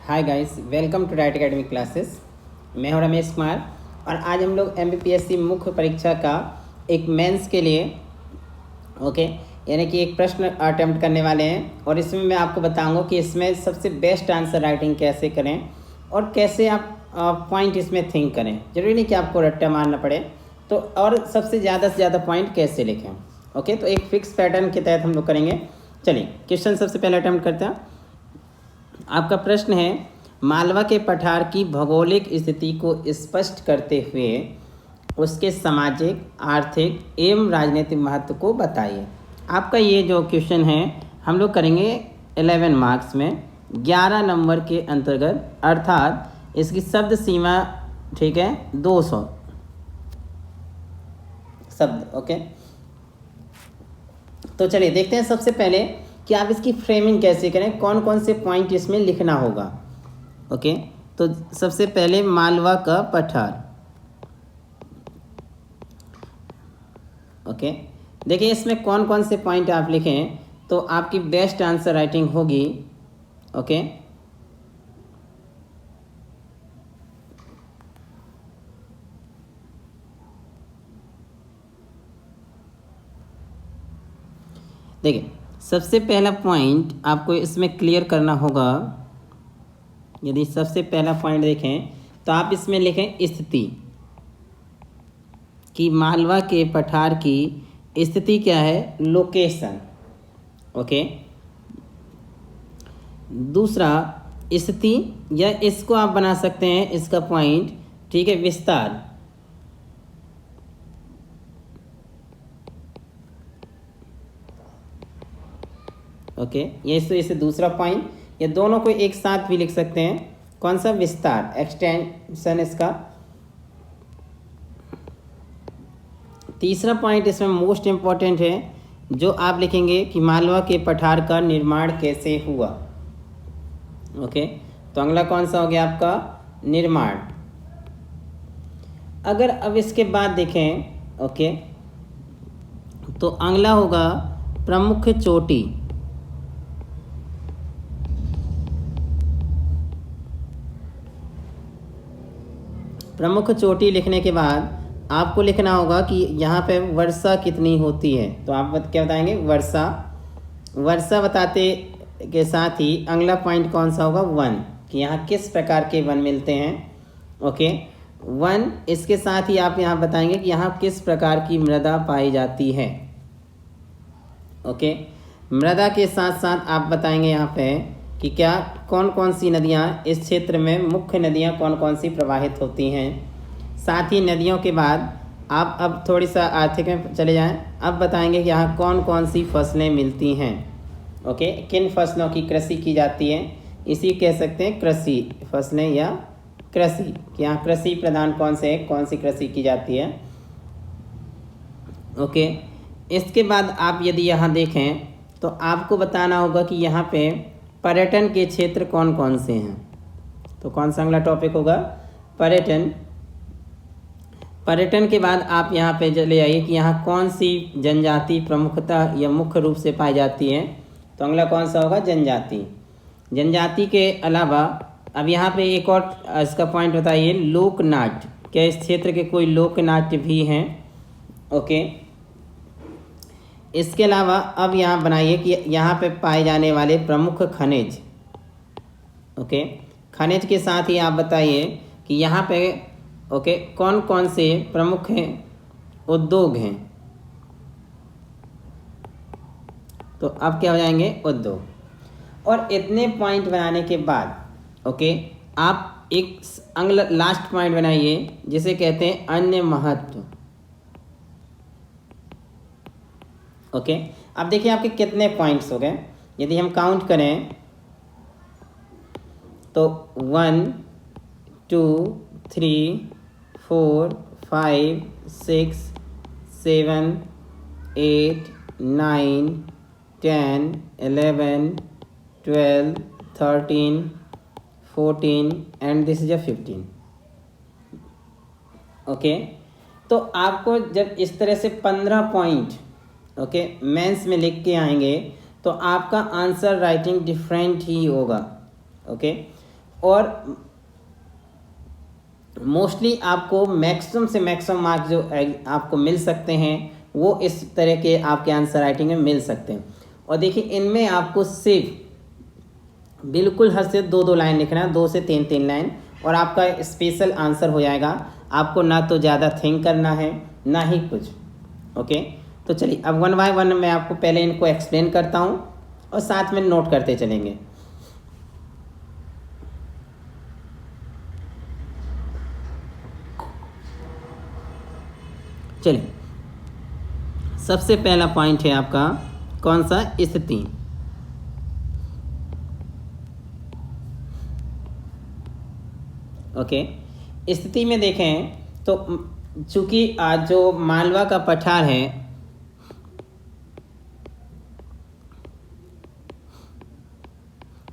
Hi guys, welcome to diet academy classes. मैं हूं रमेश कुमार और आज हम लोग एमपीपीएससी मुख्य परीक्षा का एक मेंस के लिए यानी कि एक प्रश्न अटेम्प्ट करने वाले हैं और इसमें मैं आपको बताऊंगा कि इसमें सबसे बेस्ट आंसर राइटिंग कैसे करें और कैसे आप पॉइंट इसमें थिंक करें। जरूरी नहीं कि आपको रट्टा मारना पड़े, तो और सबसे ज़्यादा से ज़्यादा पॉइंट कैसे लिखें। ओके, तो एक फिक्स पैटर्न के तहत हम लोग करेंगे। चलिए क्वेश्चन सबसे पहले अटेम्प्ट करते हैं। आपका प्रश्न है, मालवा के पठार की भौगोलिक स्थिति को स्पष्ट करते हुए उसके सामाजिक, आर्थिक एवं राजनीतिक महत्व को बताइए। आपका ये जो क्वेश्चन है हम लोग करेंगे 11 मार्क्स में 11 नंबर के अंतर्गत, अर्थात इसकी शब्द सीमा 200 शब्द। ओके, तो चलिए देखते हैं सबसे पहले कि आप इसकी फ्रेमिंग कैसे करें, कौन कौन से पॉइंट इसमें लिखना होगा। ओके, तो सबसे पहले मालवा का पठार। ओके, देखिए इसमें कौन कौन से पॉइंट आप लिखें तो आपकी बेस्ट आंसर राइटिंग होगी। ओके, देखिए सबसे पहला पॉइंट आपको इसमें क्लियर करना होगा। यदि सबसे पहला पॉइंट देखें तो आप इसमें लिखें स्थिति, कि मालवा के पठार की स्थिति क्या है, लोकेशन। ओके, दूसरा स्थिति, या इसको आप बना सकते हैं इसका पॉइंट, विस्तार। ओके, ये तो इसे दूसरा पॉइंट, या दोनों को एक साथ भी लिख सकते हैं। कौन सा, विस्तार, एक्सटेंशन इसका। तीसरा पॉइंट इसमें मोस्ट इम्पॉर्टेंट है, जो आप लिखेंगे कि मालवा के पठार का निर्माण कैसे हुआ। ओके, तो अगला कौन सा हो गया आपका, निर्माण। अगर अब इसके बाद देखें, ओके, तो अगला होगा प्रमुख चोटी। प्रमुख चोटी लिखने के बाद आपको लिखना होगा कि यहाँ पे वर्षा कितनी होती है। तो आप क्या बताएंगे, वर्षा। वर्षा बताते के साथ ही अगला पॉइंट कौन सा होगा, वन, कि यहाँ किस प्रकार के वन मिलते हैं। ओके, वन, इसके साथ ही आप यहाँ बताएंगे कि यहाँ किस प्रकार की मृदा पाई जाती है। ओके, मृदा के साथ साथ आप बताएंगे यहाँ पे कि क्या कौन कौन सी नदियाँ इस क्षेत्र में, मुख्य नदियाँ कौन कौन सी प्रवाहित होती हैं। साथ ही नदियों के बाद आप अब थोड़ी सा आर्थिक में चले जाएं। अब बताएंगे कि यहाँ कौन कौन सी फसलें मिलती हैं। ओके, किन फसलों की कृषि की जाती है, इसी कह सकते हैं कृषि फसलें या कृषि, कि यहाँ कृषि प्रधान कौन सी कृषि की जाती है। ओके, इसके बाद आप यदि यहाँ देखें तो आपको बताना होगा कि यहाँ पे पर्यटन के क्षेत्र कौन कौन से हैं। तो कौन सा अगला टॉपिक होगा, पर्यटन। पर्यटन के बाद आप यहाँ पे चले आइए कि यहाँ कौन सी जनजाति प्रमुखतः या मुख्य रूप से पाई जाती है। तो अगला कौन सा होगा, जनजाति। जनजाति के अलावा अब यहाँ पे एक और इसका पॉइंट बताइए, लोक नाट्य। क्या इस क्षेत्र के कोई लोक नाट्य भी हैं। ओके, इसके अलावा अब यहाँ बनाइए कि यहाँ पे पाए जाने वाले प्रमुख खनिज। ओके, खनिज के साथ ही आप बताइए कि यहाँ पे कौन कौन से प्रमुख उद्योग हैं। तो अब क्या हो जाएंगे, उद्योग। और इतने पॉइंट बनाने के बाद आप एक अगला लास्ट पॉइंट बनाइए जिसे कहते हैं अन्य महत्व। ओके, अब देखिए आपके कितने पॉइंट्स हो गए। यदि हम काउंट करें तो 1 2 3 4 5 6 7 8 9 10 11 12 13 14 and this is a 15। Okay, तो आपको जब इस तरह से 15 पॉइंट मेंस में लिख के आएंगे तो आपका आंसर राइटिंग डिफरेंट ही होगा। ओके, और मोस्टली आपको मैक्सिमम से मैक्सिमम मार्क्स जो आपको मिल सकते हैं वो इस तरह के आपके आंसर राइटिंग में मिल सकते हैं। और देखिए इनमें आपको सिर्फ बिल्कुल हद से 2-2 लाइन लिखना है, 2 से 3-3 लाइन, और आपका स्पेशल आंसर हो जाएगा। आपको ना तो ज़्यादा थिंक करना है ना ही कुछ। ओके, तो चलिए अब 1 बाय 1 मैं आपको पहले इनको एक्सप्लेन करता हूँ और साथ में नोट करते चलेंगे। चलिए, सबसे पहला पॉइंट है आपका कौन सा? स्थिति। ओके, स्थिति में देखें तो चूंकि आज जो मालवा का पठार है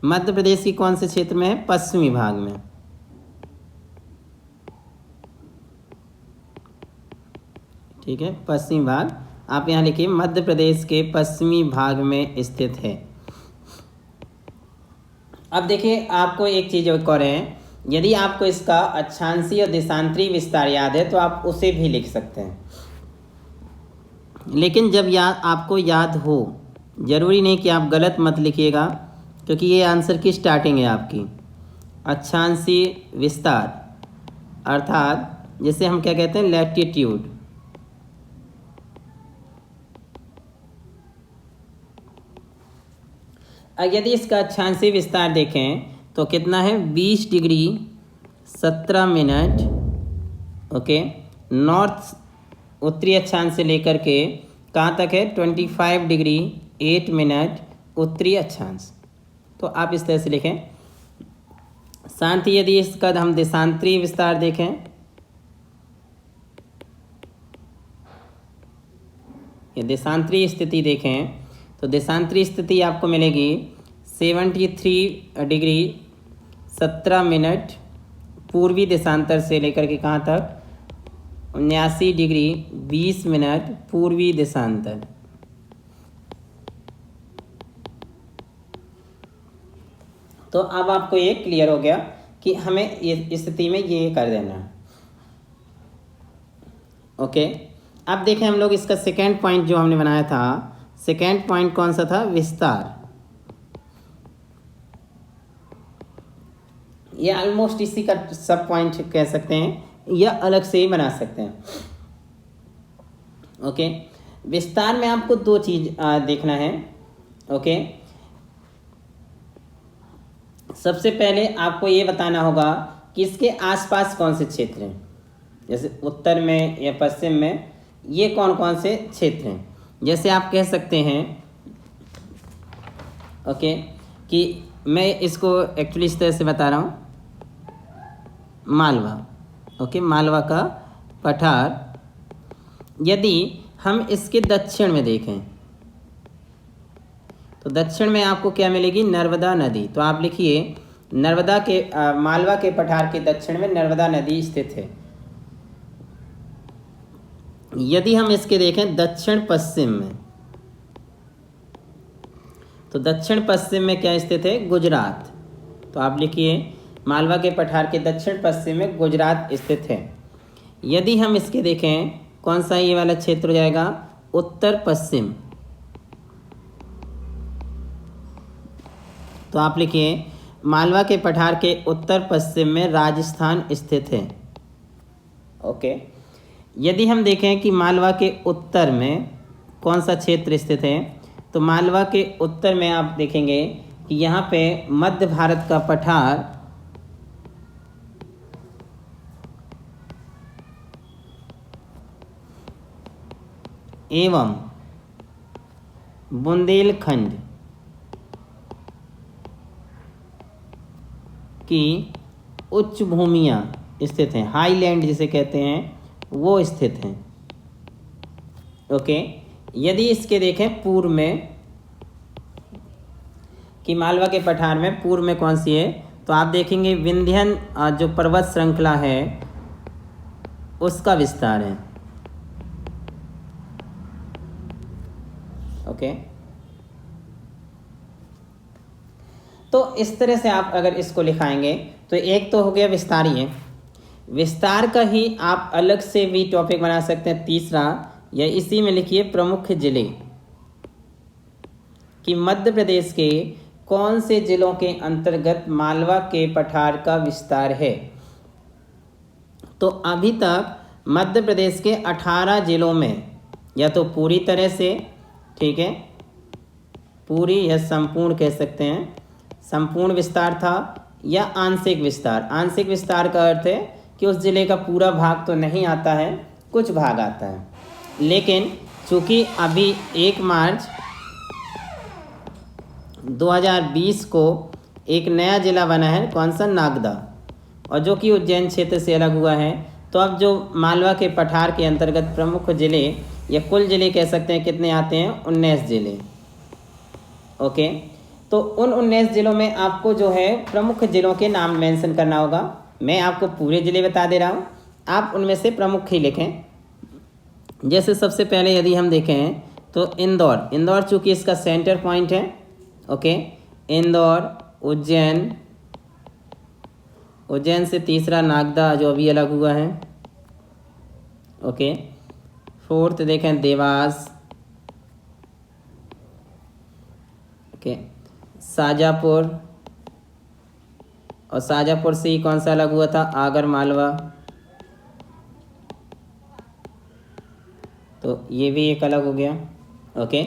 मध्य प्रदेश की कौन से क्षेत्र में है? पश्चिमी भाग में। ठीक है, पश्चिमी भाग आप यहाँ लिखिए, मध्य प्रदेश के पश्चिमी भाग में स्थित है। अब देखिए आपको एक चीज़ और है, यदि आपको इसका अक्षांशीय और देशांतरी विस्तार याद है तो आप उसे भी लिख सकते हैं, लेकिन जब आपको याद हो, ज़रूरी नहीं कि आप गलत मत लिखिएगा, क्योंकि ये आंसर की स्टार्टिंग है आपकी। अक्षांशीय विस्तार अर्थात जिसे हम क्या कहते हैं? लैटिट्यूड। यदि इसका अक्षांशीय विस्तार देखें तो कितना है? 20 डिग्री 17 मिनट। ओके, नॉर्थ उत्तरी अक्षांश से लेकर के कहाँ तक है? 25 डिग्री 8 मिनट उत्तरी अक्षांश। तो आप इस तरह से लिखें। साथ ही यदि इसका हम देशांतरी विस्तार देखें, ये देशांतरी स्थिति देखें तो देशांतरी स्थिति आपको मिलेगी 73 डिग्री 17 मिनट पूर्वी देशांतर से लेकर के कहाँ तक? 79 डिग्री 20 मिनट पूर्वी देशांतर। तो अब आपको ये क्लियर हो गया कि हमें इस स्थिति में ये कर देना है। ओके, अब देखें हम लोग इसका सेकेंड पॉइंट जो हमने बनाया था, सेकेंड पॉइंट कौन सा था? विस्तार। ये ऑलमोस्ट इसी का सब पॉइंट कह सकते हैं या अलग से ही बना सकते हैं। ओके, विस्तार में आपको 2 चीज देखना है। ओके, सबसे पहले आपको ये बताना होगा कि इसके आसपास कौन से क्षेत्र हैं, जैसे उत्तर में या पश्चिम में ये कौन कौन से क्षेत्र हैं। जैसे आप कह सकते हैं ओके कि मैं इसको एक्चुअली इस तरह से बता रहा हूँ, मालवा। ओके, मालवा का पठार यदि हम इसके दक्षिण में देखें तो दक्षिण में आपको क्या मिलेगी? नर्मदा नदी। तो आप लिखिए नर्मदा के मालवा के पठार के दक्षिण में नर्मदा नदी स्थित है। यदि हम इसके देखें दक्षिण पश्चिम में तो दक्षिण पश्चिम में क्या स्थित है? गुजरात। तो आप लिखिए मालवा के पठार के दक्षिण पश्चिम में गुजरात स्थित है। यदि हम इसके देखें कौन सा ये वाला क्षेत्र हो जाएगा? उत्तर पश्चिम। तो आप लिखिए मालवा के पठार के उत्तर पश्चिम में राजस्थान स्थित है। ओके, यदि हम देखें कि मालवा के उत्तर में कौन सा क्षेत्र स्थित है तो मालवा के उत्तर में आप देखेंगे कि यहाँ पे मध्य भारत का पठार एवं बुंदेलखंड की उच्च भूमियाँ स्थित हैं, हाईलैंड जिसे कहते हैं वो स्थित हैं। ओके, यदि इसके देखें पूर्व में कि मालवा के पठार में पूर्व में कौन सी है तो आप देखेंगे विंध्यन जो पर्वत श्रृंखला है उसका विस्तार है। ओके, तो इस तरह से आप अगर इसको लिखाएंगे तो एक तो हो गया विस्तार ही है। विस्तार का ही आप अलग से भी टॉपिक बना सकते हैं। तीसरा या इसी में लिखिए प्रमुख जिले, कि मध्य प्रदेश के कौन से जिलों के अंतर्गत मालवा के पठार का विस्तार है। तो अभी तक मध्य प्रदेश के 18 जिलों में या तो पूरी तरह से, ठीक है, पूरी या संपूर्ण कह सकते हैं, संपूर्ण विस्तार था, या आंशिक विस्तार। आंशिक विस्तार का अर्थ है कि उस जिले का पूरा भाग तो नहीं आता है, कुछ भाग आता है। लेकिन चूँकि अभी 1 मार्च 2020 को एक नया ज़िला बना है, कौन सा, नागदा, और जो कि उज्जैन क्षेत्र से अलग हुआ है। तो अब जो मालवा के पठार के अंतर्गत प्रमुख ज़िले या कुल ज़िले कह सकते हैं कितने आते हैं, 19 ज़िले। ओके, तो उन 19 ज़िलों में आपको जो है प्रमुख ज़िलों के नाम मेंशन करना होगा। मैं आपको पूरे ज़िले बता दे रहा हूँ, आप उनमें से प्रमुख ही लिखें। जैसे सबसे पहले यदि हम देखें तो इंदौर चूँकि इसका सेंटर पॉइंट है। ओके, इंदौर, उज्जैन से तीसरा नागदा जो अभी अलग हुआ है। ओके, फोर्थ देखें देवास। ओके, शाजापुर, और शाजापुर से ही कौन सा अलग हुआ था, आगर मालवा। तो ये भी एक अलग हो गया। ओके,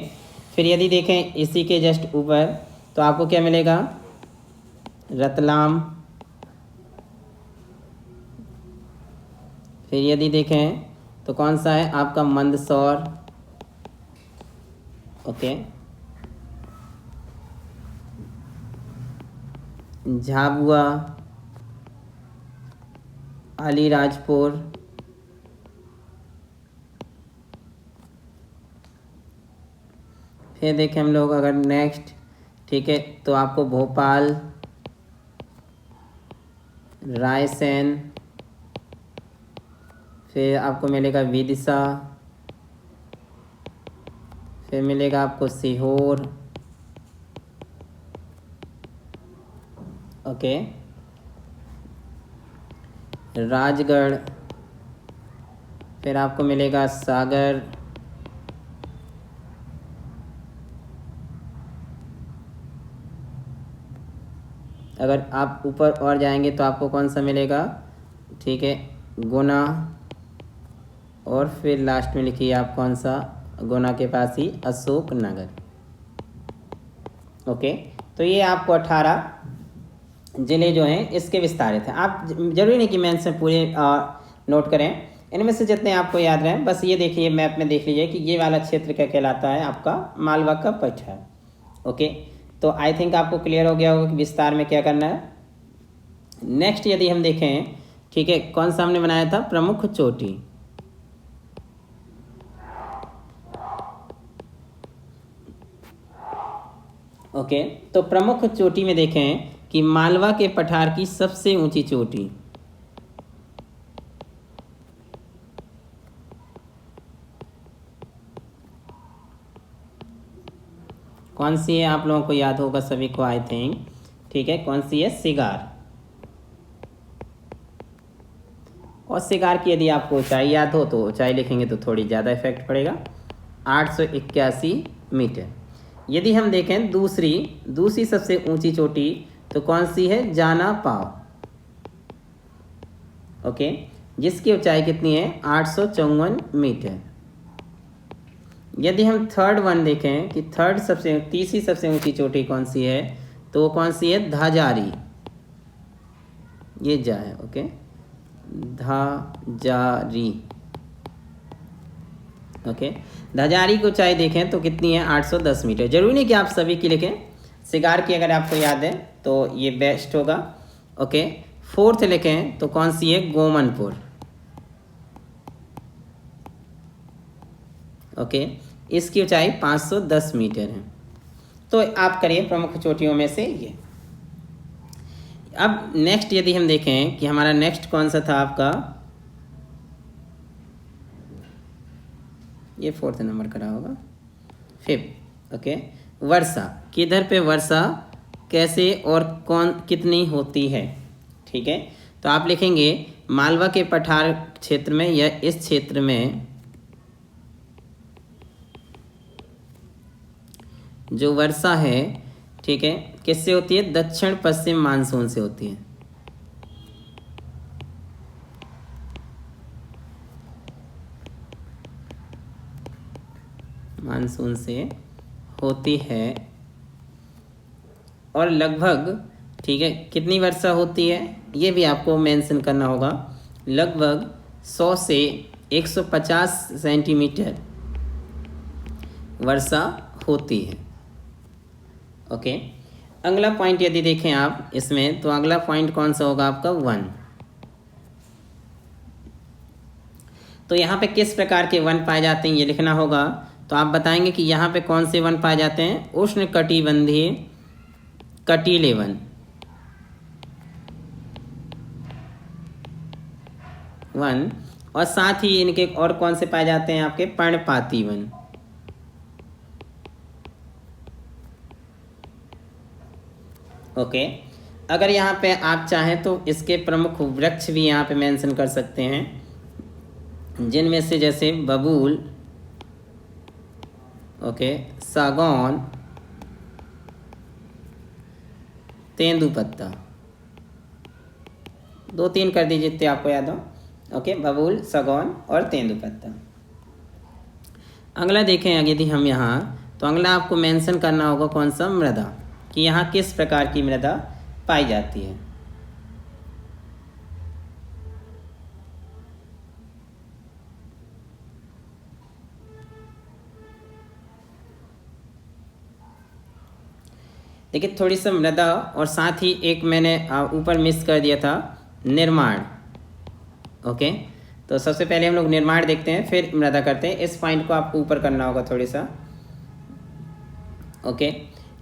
फिर यदि देखें इसी के जस्ट ऊपर तो आपको क्या मिलेगा, रतलाम। फिर यदि देखें तो कौन सा है आपका, मंदसौर। ओके, झाबुआ, अलीराजपुर, फिर देखें हम लोग अगर नेक्स्ट, ठीक है, तो आपको भोपाल, रायसेन, फिर आपको मिलेगा विदिशा, फिर मिलेगा आपको सीहोर। ओके, राजगढ़, फिर आपको मिलेगा सागर, अगर आप ऊपर और जाएंगे तो आपको कौन सा मिलेगा, ठीक है, गुना, और फिर लास्ट में लिखिए आप कौन सा, गुना के पास ही अशोकनगर। ओके, तो ये आपको 18 ज़िले जो हैं इसके विस्तारित हैं। आप जरूरी नहीं कि मैं इनसे पूरे नोट करें, इनमें से जितने आपको याद रहें, बस ये देखिए मैप में देख लीजिए कि ये वाला क्षेत्र क्या कहलाता है, आपका मालवा का पठार। ओके, तो आई थिंक आपको क्लियर हो गया होगा कि विस्तार में क्या करना है। नेक्स्ट यदि हम देखें, ठीक है, कौन सा हमने बनाया था, प्रमुख चोटी। ओके, तो प्रमुख चोटी में देखें कि मालवा के पठार की सबसे ऊंची चोटी, कौन सी है, आप लोगों को याद होगा सभी को आई थिंक, ठीक है, कौन सी है, सिगार। और सिगार की यदि आपको ऊंचाई याद हो तो ऊंचाई लिखेंगे तो थोड़ी ज़्यादा इफेक्ट पड़ेगा, 881 मीटर। यदि हम देखें दूसरी सबसे ऊंची चोटी तो कौन सी है, जाना पाव। ओके, जिसकी ऊंचाई कितनी है, 854 मीटर। यदि हम थर्ड वन देखें कि तीसरी सबसे ऊंची चोटी कौन सी है, तो वो कौन सी है, धाजारी, ये जा है। ओके, धाजारी। ओके, धाजारी की ऊंचाई देखें तो कितनी है, 810 मीटर। जरूरी नहीं कि आप सभी की लिखें, सिगार की अगर आपको याद है तो ये बेस्ट होगा। ओके, फोर्थ लिखें तो कौन सी है, गोमनपुर। ओके, इसकी ऊंचाई 510 मीटर है। तो आप करिए प्रमुख चोटियों में से ये। अब नेक्स्ट यदि हम देखें कि हमारा नेक्स्ट कौन सा था आपका, ये 4th नंबर का रहा होगा, 5th। ओके, वर्षा, किधर पे वर्षा कैसे और कौन कितनी होती है, ठीक है। तो आप लिखेंगे मालवा के पठार क्षेत्र में या इस क्षेत्र में जो वर्षा है, ठीक है, किससे होती है? दक्षिण पश्चिम मानसून से होती है। मानसून से होती है। और लगभग, ठीक है, कितनी वर्षा होती है ये भी आपको मेंशन करना होगा। लगभग 100 से 150 सेंटीमीटर वर्षा होती है। ओके। अगला पॉइंट यदि देखें आप इसमें, तो अगला पॉइंट कौन सा होगा आपका? 1। तो यहाँ पे किस प्रकार के वन पाए जाते हैं ये लिखना होगा। तो आप बताएंगे कि यहाँ पे कौन से वन पाए जाते हैं? उष्ण कटिबंधीय कटीले वन, और साथ ही इनके और कौन से पाए जाते हैं? आपके पर्णपाती वन। ओके। अगर यहाँ पे आप चाहें तो इसके प्रमुख वृक्ष भी यहाँ पे मेंशन कर सकते हैं, जिनमें से जैसे बबूल, ओके, सागौन, तेंदुपत्ता। 2-3 कर दीजिए जितने आपको याद हो। ओके, बबूल, सागौन और तेंदुपत्ता। अगला देखें यदि हम यहाँ, तो अगला आपको मेंशन करना होगा कौन सा? मृदा, कि यहाँ किस प्रकार की मृदा पाई जाती है। देखिए, थोड़ी सी मृदा और साथ ही एक मैंने ऊपर मिस कर दिया था, निर्माण। ओके, तो सबसे पहले हम लोग निर्माण देखते हैं, फिर मृदा करते हैं। इस पॉइंट को आपको ऊपर करना होगा थोड़ी सा। ओके,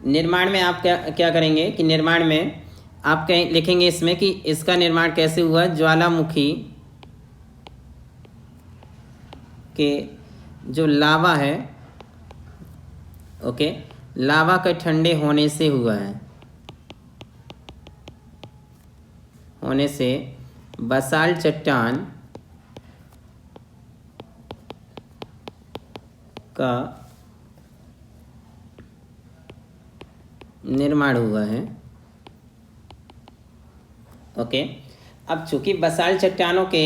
निर्माण में आप क्या क्या करेंगे कि निर्माण में आप कहीं लिखेंगे इसमें कि इसका निर्माण कैसे हुआ? ज्वालामुखी के जो लावा है, ओके, लावा के ठंडे होने से हुआ है, होने से बसाल्ट चट्टान का निर्माण हुआ है। ओके, अब चूंकि बसाल्ट चट्टानों के,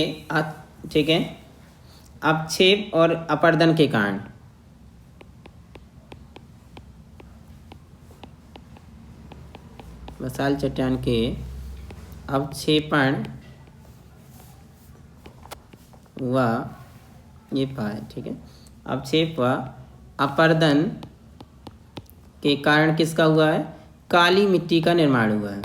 ठीक है, अपक्षेप और अपरदन के कारण बसाल्ट चट्टान के अवक्षेपण व ये पाए, ठीक है, अवक्षेप व अपरदन के कारण किसका हुआ है? काली मिट्टी का निर्माण हुआ है।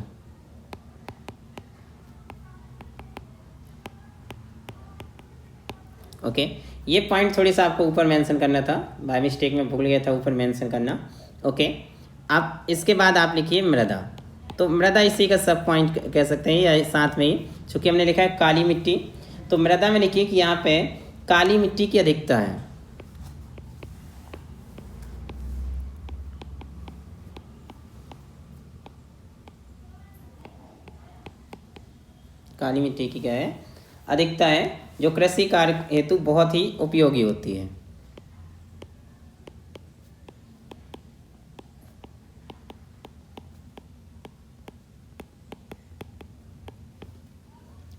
ओके, ये पॉइंट थोड़ी सा आपको ऊपर मेंशन करना था, बाय मिस्टेक में भूल गया था ऊपर मेंशन करना। ओके, आप इसके बाद आप लिखिए मृदा। तो मृदा इसी का सब पॉइंट कह सकते हैं, या साथ में ही, चूँकि हमने लिखा है काली मिट्टी, तो मृदा में लिखिए कि यहाँ पे काली मिट्टी की अधिकता है। काली मिट्टी की क्या है? अधिकता है, जो कृषि कार्य हेतु बहुत ही उपयोगी होती है।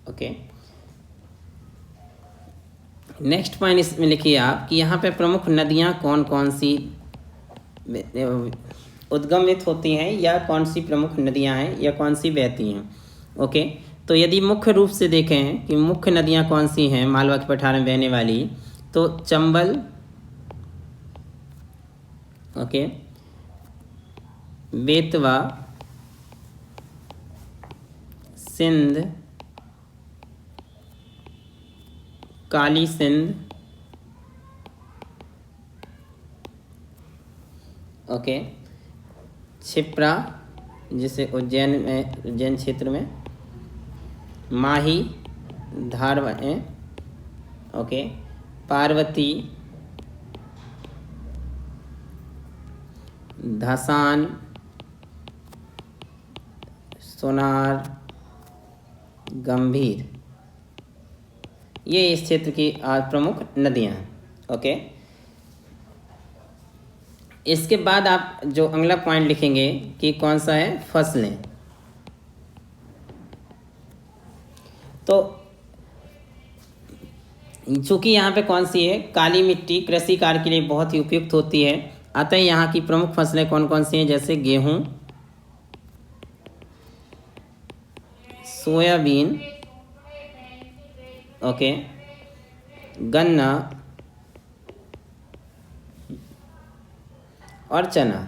ओके, नेक्स्ट पॉइंट इसमें लिखिए आप कि यहाँ पे प्रमुख नदियाँ कौन कौन सी उद्गमित होती हैं, या कौन सी प्रमुख नदियाँ हैं, या कौन सी बहती हैं। ओके, तो यदि मुख्य रूप से देखें कि मुख्य नदियाँ कौन सी हैं मालवा के पठार में बहने वाली, तो चंबल, ओके, बेतवा, सिंध, काली सिंध, ओके, क्षिप्रा जिसे उज्जैन में, उज्जैन क्षेत्र में, माही, धार में, ओके, पार्वती, धसान, सोनार, गंभीर, ये इस क्षेत्र की प्रमुख नदियां हैं। ओके, इसके बाद आप जो अगला पॉइंट लिखेंगे कि कौन सा है, फसलें। तो चूंकि यहाँ पे कौन सी है, काली मिट्टी कृषि कार्य के लिए बहुत ही उपयुक्त होती है, अतः यहाँ की प्रमुख फसलें कौन कौन सी हैं, जैसे गेहूं, सोयाबीन, ओके, गन्ना और चना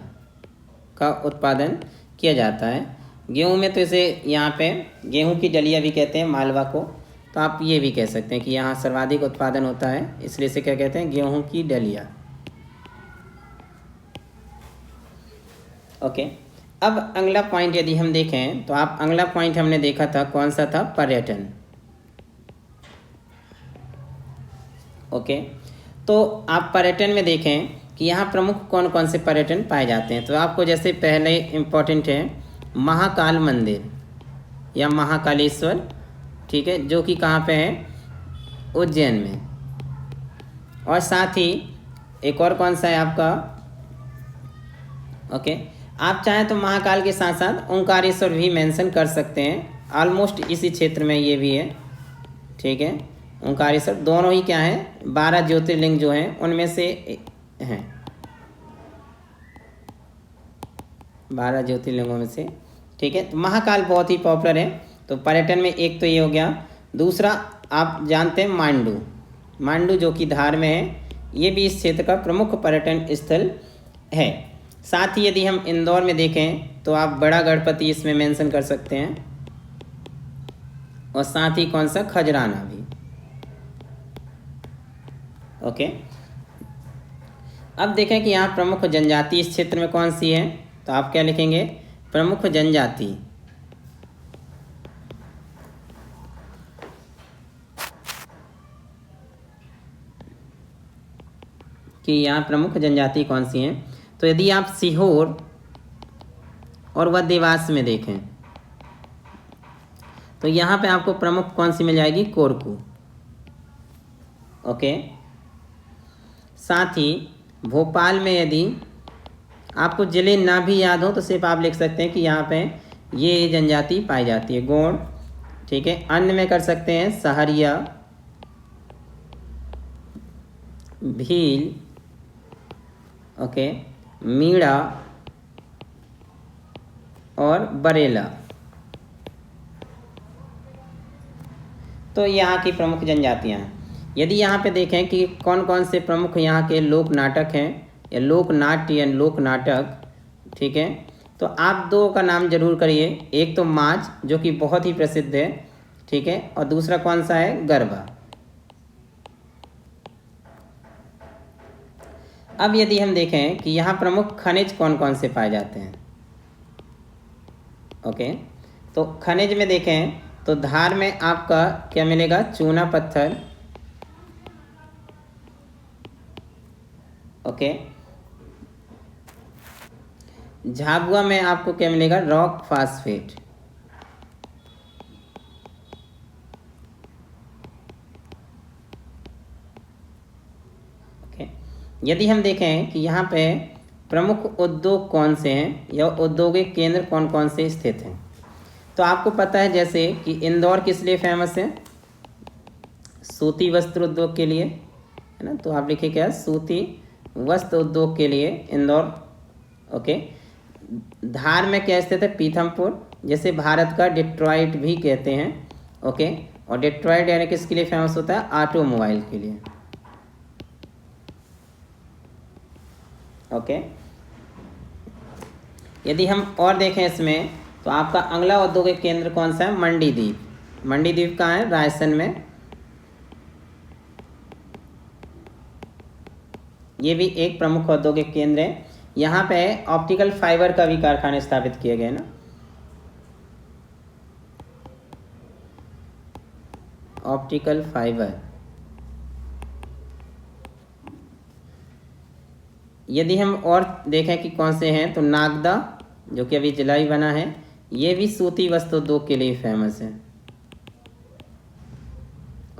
का उत्पादन किया जाता है। गेहूं में तो इसे यहाँ पे गेहूं की डलिया भी कहते हैं, मालवा को। तो आप ये भी कह सकते हैं कि यहाँ सर्वाधिक उत्पादन होता है, इसलिए इसे क्या कहते हैं, गेहूं की डलिया। ओके, अब अगला पॉइंट यदि हम देखें तो आप अगला पॉइंट हमने देखा था, कौन सा था, पर्यटन। ओके, तो आप पर्यटन में देखें कि यहाँ प्रमुख कौन कौन से पर्यटन पाए जाते हैं। तो आपको जैसे पहले इम्पोर्टेंट है महाकाल मंदिर या महाकालेश्वर, ठीक है, जो कि कहाँ पे है, उज्जैन में। और साथ ही एक और कौन सा है आपका, ओके, आप चाहें तो महाकाल के साथ साथ ओंकारेश्वर भी मेंशन कर सकते हैं, ऑलमोस्ट इसी क्षेत्र में ये भी है, ठीक है। ओंकारेश्वर दोनों ही क्या है, 12 ज्योतिर्लिंग जो हैं उनमें से हैं, 12 ज्योतिर्लिंगों में से, ठीक है। तो महाकाल बहुत ही पॉपुलर है। तो पर्यटन में एक तो ये हो गया। दूसरा आप जानते हैं मांडू, मांडू जो कि धार में है, ये भी इस क्षेत्र का प्रमुख पर्यटन स्थल है। साथ ही यदि हम इंदौर में देखें तो आप बड़ा गणपति इसमें मेंशन कर सकते हैं, और साथ ही कौन सा, खजराना भी। ओके, अब देखें कि यहाँ प्रमुख जनजाति इस क्षेत्र में कौन सी है। तो आप क्या लिखेंगे, प्रमुख जनजाति, कि यहाँ प्रमुख जनजाति कौन सी हैं। तो यदि आप सीहोर और व देवास में देखें तो यहाँ पे आपको प्रमुख कौन सी मिल जाएगी, कोरकू। ओके, साथ ही भोपाल में यदि आपको जिले ना भी याद हो तो सिर्फ आप लिख सकते हैं कि यहाँ पे ये जनजाति पाई जाती है, गोंड, ठीक है। अन्य में कर सकते हैं सहरिया, भील, ओके, मीणा और बरेला। तो यहाँ की प्रमुख जनजातियाँ हैं। यदि यहाँ पे देखें कि कौन कौन से प्रमुख यहाँ के लोक नाटक हैं या लोक नाट्य या लोक नाटक, ठीक है, तो आप दो का नाम जरूर करिए। एक तो माच जो कि बहुत ही प्रसिद्ध है, ठीक है, और दूसरा कौन सा है, गरबा। अब यदि हम देखें कि यहाँ प्रमुख खनिज कौन कौन से पाए जाते हैं, ओके, तो खनिज में देखें तो धार में आपका क्या मिलेगा, चूना पत्थर, ओके। झाबुआ में आपको क्या मिलेगा, रॉक फास्फेट, ओके। यदि हम देखें कि यहाँ पे प्रमुख उद्योग कौन से हैं या औद्योगिक केंद्र कौन कौन से स्थित हैं, तो आपको पता है जैसे कि इंदौर किस लिए फेमस है, सूती वस्त्र उद्योग के लिए, है ना। तो आप लिखिए क्या, सूती वस्त्र उद्योग के लिए इंदौर, ओके। धार में क्या स्थित है, पीथमपुर, जैसे भारत का डिट्रॉइट भी कहते हैं, ओके। और डिट्रॉइट यानी किसके लिए फेमस होता है, ऑटोमोबाइल के लिए, ओके। यदि हम और देखें इसमें तो आपका अगला औद्योगिक केंद्र कौन सा है, मंडीदीप। मंडीदीप कहाँ है, रायसेन में। ये भी एक प्रमुख औद्योगिक केंद्र है। यहाँ पे ऑप्टिकल फाइबर का भी कारखाने स्थापित किए गए ना, ऑप्टिकल फाइबर। यदि हम और देखें कि कौन से हैं तो नागदा जो कि अभी जिला ही बना है, ये भी सूती वस्त्र उद्योग के लिए फेमस है,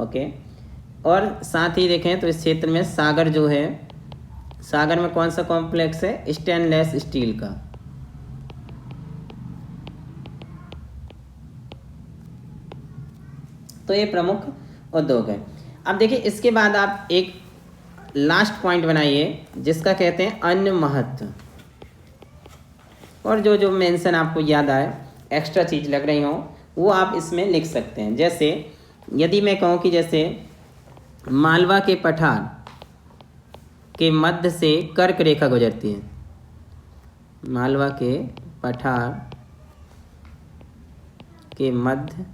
ओके। और साथ ही देखें तो इस क्षेत्र में सागर जो है, सागर में कौन सा कॉम्प्लेक्स है, स्टेनलेस स्टील का। तो ये प्रमुख उद्योग है। अब देखिए इसके बाद आप एक लास्ट पॉइंट बनाइए जिसका कहते हैं अन्य महत्व, और जो जो मेंशन आपको याद आए, एक्स्ट्रा चीज़ लग रही हो, वो आप इसमें लिख सकते हैं। जैसे यदि मैं कहूँ कि जैसे मालवा के पठार के मध्य से कर्क रेखा गुजरती है, मालवा के पठार के मध्य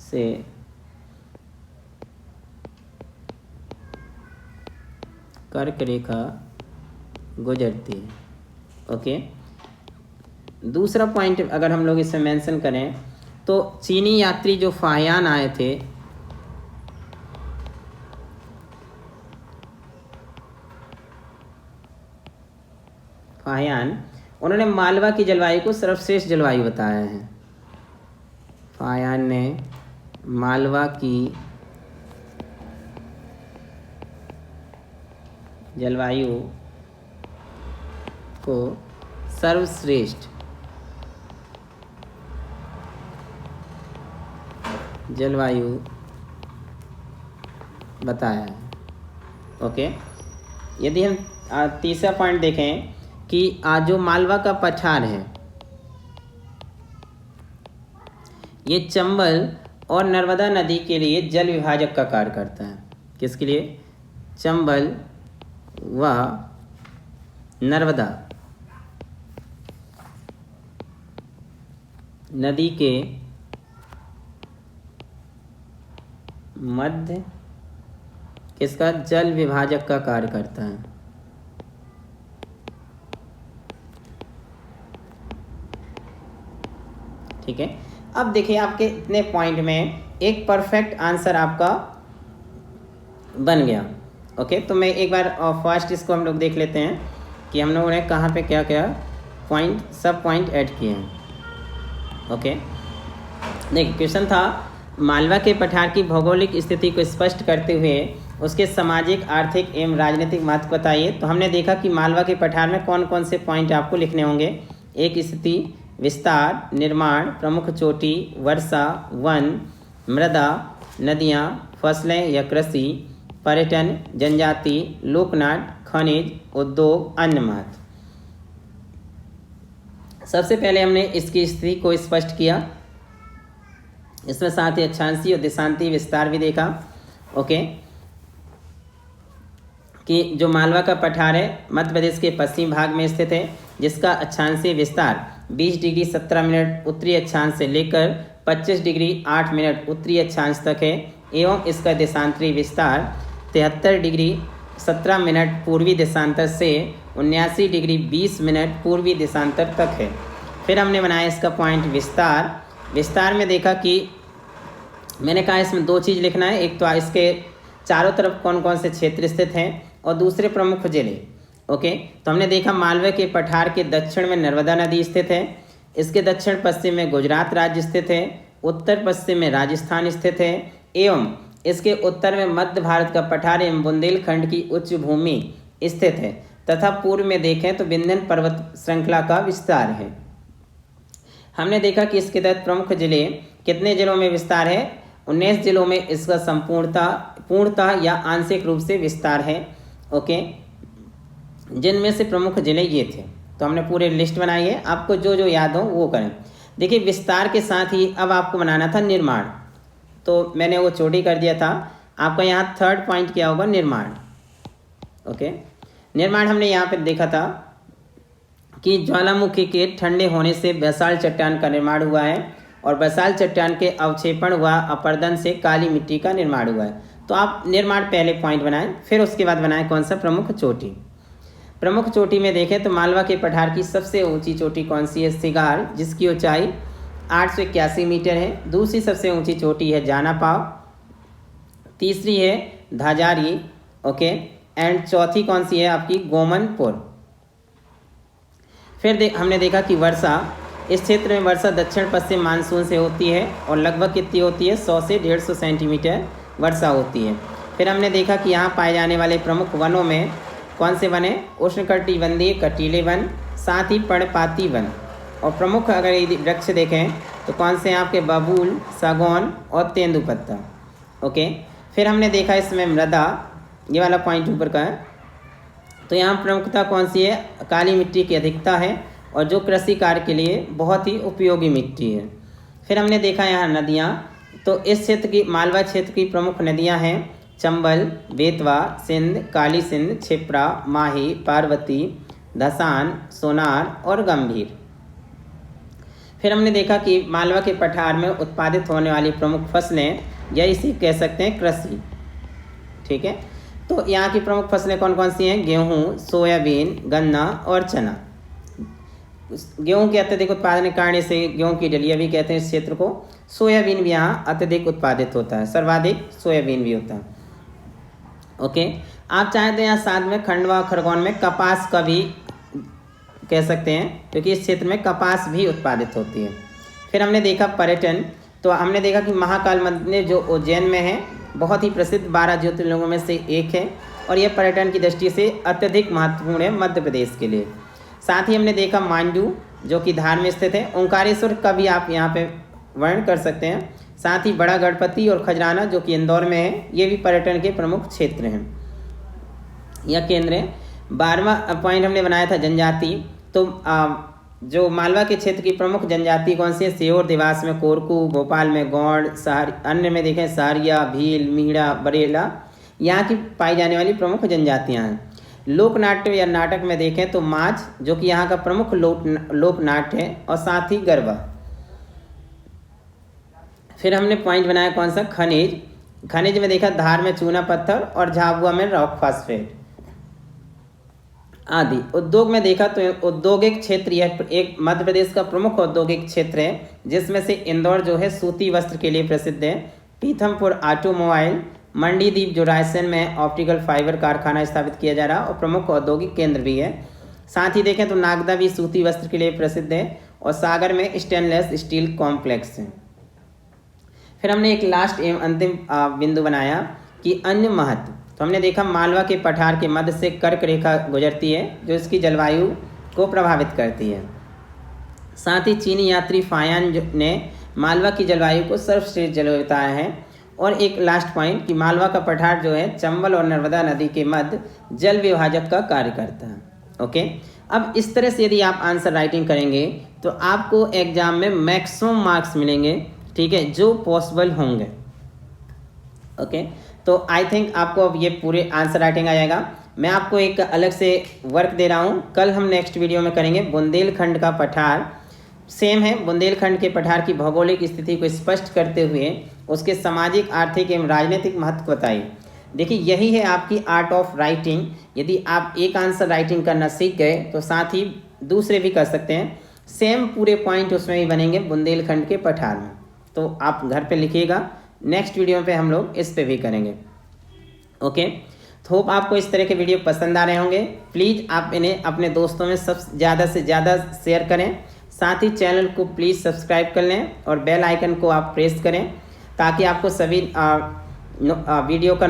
से कर्क रेखा गुजरती है। ओके। दूसरा पॉइंट अगर हम लोग इसमें मेंशन करें तो चीनी यात्री जो फाहियान आए थे, फाहियान, उन्होंने मालवा की जलवायु को सर्वश्रेष्ठ जलवायु बताया है। फाहियान ने मालवा की जलवायु को सर्वश्रेष्ठ जलवायु बताया है। ओके। यदि हम तीसरा पॉइंट देखें कि जो मालवा का पठार है, ये चंबल और नर्मदा नदी के लिए जल विभाजक का कार्य करता है। किसके लिए? चंबल व नर्मदा नदी के मध्य किसका? जल विभाजक का कार्य करता है। ठीक है। अब देखिए आपके इतने पॉइंट में एक परफेक्ट आंसर आपका बन गया। ओके। तो मैं एक बार फर्स्ट इसको हम लोग देख लेते हैं कि हम लोगों ने कहाँ पे क्या क्या पॉइंट, सब पॉइंट ऐड किए हैं। ओके। देखिए क्वेश्चन था मालवा के पठार की भौगोलिक स्थिति को स्पष्ट करते हुए उसके सामाजिक, आर्थिक एवं राजनीतिक महत्व बताइए। तो हमने देखा कि मालवा के पठार में कौन कौन से पॉइंट आपको लिखने होंगे। एक, स्थिति, विस्तार, निर्माण, प्रमुख चोटी, वर्षा, वन, मृदा, नदियाँ, फसलें या कृषि, पर्यटन, जनजाति, लोकनाट्य, खनिज, उद्योग, अन्य महत्व। सबसे पहले हमने इसकी स्थिति को स्पष्ट किया, इसमें साथ ही अक्षांशीय और देशांतीय विस्तार भी देखा। ओके। कि जो मालवा का पठार है मध्य प्रदेश के पश्चिम भाग में स्थित है, जिसका अक्षांशीय विस्तार 20 डिग्री 17 मिनट उत्तरी अक्षांश से लेकर 25 डिग्री 8 मिनट उत्तरी अक्षांश तक है, एवं इसका देशांतरी विस्तार 73 डिग्री 17 मिनट पूर्वी देशांतर से 79 डिग्री 20 मिनट पूर्वी देशांतर तक है। फिर हमने बनाया इसका पॉइंट विस्तार। विस्तार में देखा कि मैंने कहा इसमें दो चीज़ लिखना है, एक तो इसके चारों तरफ कौन कौन से क्षेत्र स्थित हैं और दूसरे प्रमुख जिले। ओके। तो हमने देखा मालवा के पठार के दक्षिण में नर्मदा नदी स्थित है, इसके दक्षिण पश्चिम में गुजरात राज्य स्थित है, उत्तर पश्चिम में राजस्थान स्थित है, एवं इसके उत्तर में मध्य भारत का पठार एवं बुंदेलखंड की उच्च भूमि स्थित है, तथा पूर्व में देखें तो विंध्य पर्वत श्रृंखला का विस्तार है। हमने देखा कि इसके तहत प्रमुख जिले कितने जिलों में विस्तार है? 19 जिलों में इसका पूर्णतः या आंशिक रूप से विस्तार है। ओके। जिनमें से प्रमुख जिले ये थे। तो हमने पूरे लिस्ट बनाई है, आपको जो जो याद हो वो करें। देखिए विस्तार के साथ ही अब आपको बनाना था निर्माण, तो मैंने वो छोटी कर दिया था। आपका यहाँ थर्ड पॉइंट क्या होगा? निर्माण। ओके। निर्माण हमने यहाँ पे देखा था कि ज्वालामुखी के ठंडे होने से बेसाल्ट चट्टान का निर्माण हुआ है, और बेसाल्ट चट्टान के अवक्षेपण व अपर्दन से काली मिट्टी का निर्माण हुआ है। तो आप निर्माण पहले पॉइंट बनाएं, फिर उसके बाद बनाएं कौन सा? प्रमुख चोटी। प्रमुख चोटी में देखें तो मालवा के पठार की सबसे ऊंची चोटी कौन सी है? सिगार, जिसकी ऊंचाई 881 मीटर है। दूसरी सबसे ऊंची चोटी है जानापाव, तीसरी है धाजारी। ओके। एंड चौथी कौन सी है आपकी? गोमनपुर। फिर हमने देखा कि वर्षा, इस क्षेत्र में वर्षा दक्षिण पश्चिम मानसून से होती है और लगभग कितनी होती है, 100 से 150 सेंटीमीटर वर्षा होती है। फिर हमने देखा कि यहाँ पाए जाने वाले प्रमुख वनों में कौन से वन हैं, उष्णकटिबंधीय कटीले वन, साथ ही पर्णपाती वन। और प्रमुख अगर यदि वृक्ष देखें तो कौन से हैं आपके, बबूल, सागौन और तेंदुपत्ता। ओके, फिर हमने देखा इसमें मृदा, ये वाला पॉइंट ऊपर का है, तो यहाँ प्रमुखता कौन सी है, काली मिट्टी की अधिकता है और जो कृषि कार्य के लिए बहुत ही उपयोगी मिट्टी है। फिर हमने देखा यहाँ नदियाँ, तो इस क्षेत्र की, मालवा क्षेत्र की प्रमुख नदियाँ हैं चंबल, बेतवा, सिंध, काली सिंध, क्षिप्रा, माही, पार्वती, धसान, सोनार और गंभीर। फिर हमने देखा कि मालवा के पठार में उत्पादित होने वाली प्रमुख फसलें, या इसे कह सकते हैं कृषि। ठीक है, तो यहाँ की प्रमुख फसलें कौन कौन सी हैं, गेहूँ, सोयाबीन, गन्ना और चना। गेहूँ के अत्यधिक उत्पादन के कारण इसे गेहूँ की डलिया भी कहते हैं इस क्षेत्र को। सोयाबीन भी यहाँ अत्यधिक उत्पादित होता है, सर्वाधिक सोयाबीन भी होता है। ओके, आप चाहें तो यहाँ साथ में खंडवा खरगोन में कपास का भी कह सकते हैं, क्योंकि इस क्षेत्र में कपास भी उत्पादित होती है। फिर हमने देखा पर्यटन, तो हमने देखा कि महाकाल मंदिर जो उज्जैन में है, बहुत ही प्रसिद्ध 12 ज्योतिर्लिंगों में से एक है और यह पर्यटन की दृष्टि से अत्यधिक महत्वपूर्ण है मध्य प्रदेश के लिए। साथ ही हमने देखा मांडू, जो कि धार में स्थित है, ओंकारेश्वर का भी आप यहाँ पे वर्णन कर सकते हैं। साथ ही बड़ा गणपति और खजराना, जो कि इंदौर में है, ये भी पर्यटन के प्रमुख क्षेत्र हैं या केंद्र हैं। 12वां पॉइंट हमने बनाया था जनजाति, तो जो मालवा के क्षेत्र की प्रमुख जनजाति कौन सी है, सीहोर देवास में कोरकू, भोपाल में गौड़, अन्य में देखें सहरिया, भील, मीणा, बरेला, यहाँ की पाई जाने वाली प्रमुख जनजातियाँ हैं। लोक नाट्य या नाटक में देखें तो माछ, जो कि यहाँ का प्रमुख लोक नाट्य है, और साथ ही गरबा। फिर हमने पॉइंट बनाया कौन सा, खनिज। खनिज में देखा धार में चूना पत्थर और झाबुआ में रॉक फास्फेट आदि। उद्योग में देखा तो औद्योगिक क्षेत्र यह एक मध्य प्रदेश का प्रमुख औद्योगिक क्षेत्र है, जिसमें से इंदौर जो है सूती वस्त्र के लिए प्रसिद्ध है, पीथमपुर ऑटोमोबाइल, मंडीदीप जो रायसेन में ऑप्टिकल फाइबर कारखाना स्थापित किया जा रहा और प्रमुख औद्योगिक केंद्र भी है। साथ ही देखें तो नागदा भी सूती वस्त्र के लिए प्रसिद्ध है और सागर में स्टेनलेस स्टील कॉम्प्लेक्स है। फिर हमने एक लास्ट एवं अंतिम बिंदु बनाया कि अन्य महत्व, तो हमने देखा मालवा के पठार के मध्य से कर्क रेखा गुजरती है, जो इसकी जलवायु को प्रभावित करती है। साथ ही चीनी यात्री फायान ने मालवा की जलवायु को सर्वश्रेष्ठ जलवायु बताया है। और एक लास्ट पॉइंट कि मालवा का पठार जो है चंबल और नर्मदा नदी के मध्य जल विभाजक का कार्य करता है। ओके, अब इस तरह से यदि आप आंसर राइटिंग करेंगे तो आपको एग्जाम में मैक्सिमम मार्क्स मिलेंगे, ठीक है, जो पॉसिबल होंगे। ओके, तो आई थिंक आपको अब ये पूरे आंसर राइटिंग आ जाएगा। मैं आपको एक अलग से वर्क दे रहा हूँ, कल हम नेक्स्ट वीडियो में करेंगे बुंदेलखंड का पठार। सेम है, बुंदेलखंड के पठार की भौगोलिक स्थिति को स्पष्ट करते हुए उसके सामाजिक, आर्थिक एवं राजनीतिक महत्व बताइए। देखिए, यही है आपकी आर्ट ऑफ राइटिंग। यदि आप एक आंसर राइटिंग करना सीख गए तो साथ ही दूसरे भी कर सकते हैं। सेम पूरे पॉइंट उसमें भी बनेंगे बुंदेलखंड के पठार में, तो आप घर पे लिखिएगा। नेक्स्ट वीडियो पे हम लोग इस पे भी करेंगे। ओके, तो होप आपको इस तरह के वीडियो पसंद आ रहे होंगे। प्लीज़ आप इन्हें अपने दोस्तों में सब ज़्यादा से ज़्यादा शेयर करें। साथ ही चैनल को प्लीज़ सब्सक्राइब कर लें और बेल आइकन को आप प्रेस करें, ताकि आपको सभी वीडियो का